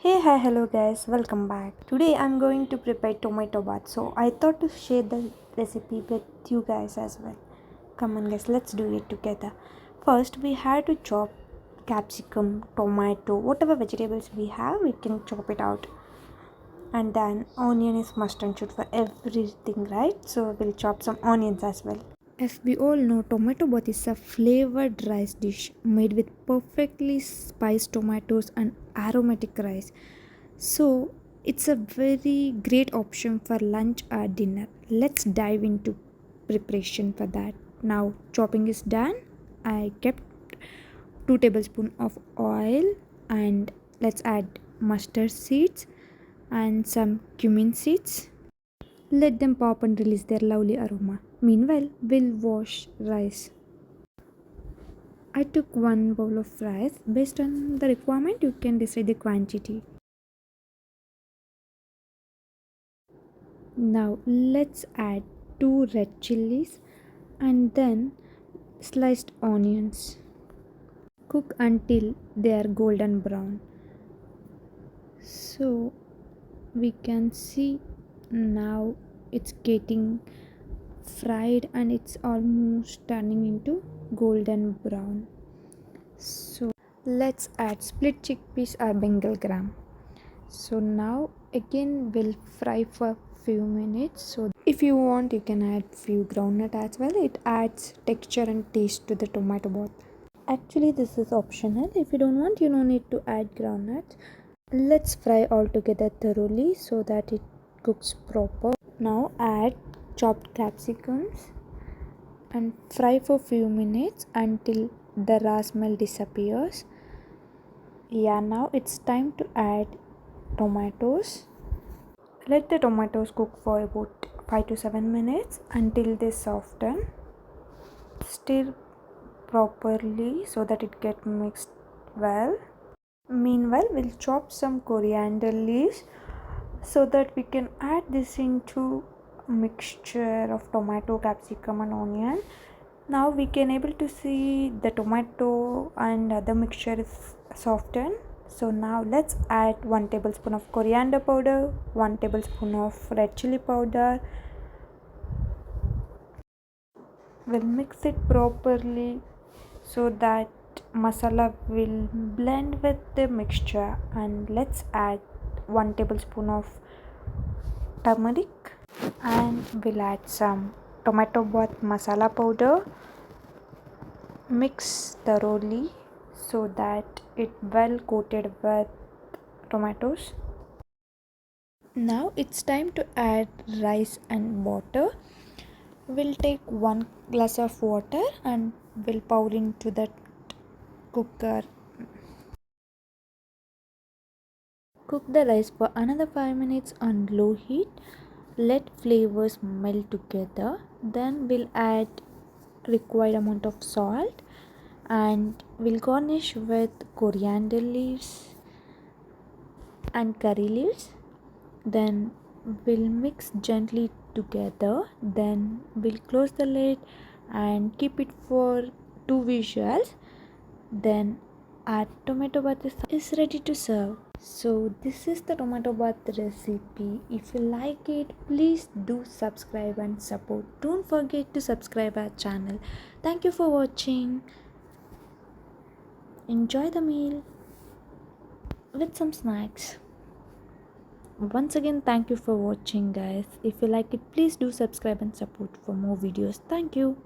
Hey, hi, hello guys, welcome back. Today I'm going to prepare tomato bath, so I thought to share the recipe with you guys as well. Come on, guys, let's do it together. First, we have to chop capsicum, tomato, whatever vegetables we have, we can chop it out. And then, onion is must and should for everything, right? So, we'll chop some onions as well. As we all know, tomato bath is a flavored rice dish made with perfectly spiced tomatoes and aromatic rice. So, it's a very great option for lunch or dinner. Let's dive into preparation for that. Now, chopping is done. I kept 2 tablespoons of oil and let's add mustard seeds and some cumin seeds. Let them pop and release their lovely aroma. Meanwhile, we'll wash rice. I took 1 bowl of rice. Based on the requirement, you can decide the quantity. Now, let's add 2 red chilies and then sliced onions. Cook until they are golden brown. So, we can see now it's getting fried and it's almost turning into golden brown. So let's add split chickpeas or bengal gram. So now again we'll fry for few minutes. So if you want you can add few groundnut as well. It adds texture and taste to the tomato bath. Actually this is optional. If you don't want you no need to add groundnuts. Let's fry all together thoroughly so that it cooks proper. Now add chopped capsicums and fry for few minutes until the raw smell disappears. Yeah, now it's time to add tomatoes. Let the tomatoes cook for about 5 to 7 minutes until they soften. Stir properly so that it gets mixed well. Meanwhile, we'll chop some coriander leaves so that we can add this into a mixture of tomato, capsicum and onion. Now we can able to see the tomato and the mixture is softened. So now let's add 1 tablespoon of coriander powder, 1 tablespoon of red chili powder. We'll mix it properly so that masala will blend with the mixture, and let's add 1 tablespoon of turmeric and we'll add some tomato bath masala powder. Mix thoroughly so that it well coated with tomatoes. Now it's time to add rice and water. We'll take 1 glass of water and we'll pour into the cooker. Cook the rice for another 5 minutes on low heat. Let flavors melt together. Then we'll add required amount of salt and we'll garnish with coriander leaves and curry leaves. Then we'll mix gently together. Then we'll close the lid and keep it for 2 visuals. Then our tomato bath is ready to serve. So this is the tomato bath recipe. If you like it, please do subscribe and support. Don't forget to subscribe our channel. Thank you for watching. Enjoy the meal with some snacks. Once again, thank you for watching guys. If you like it, please do subscribe and support for more videos. Thank you.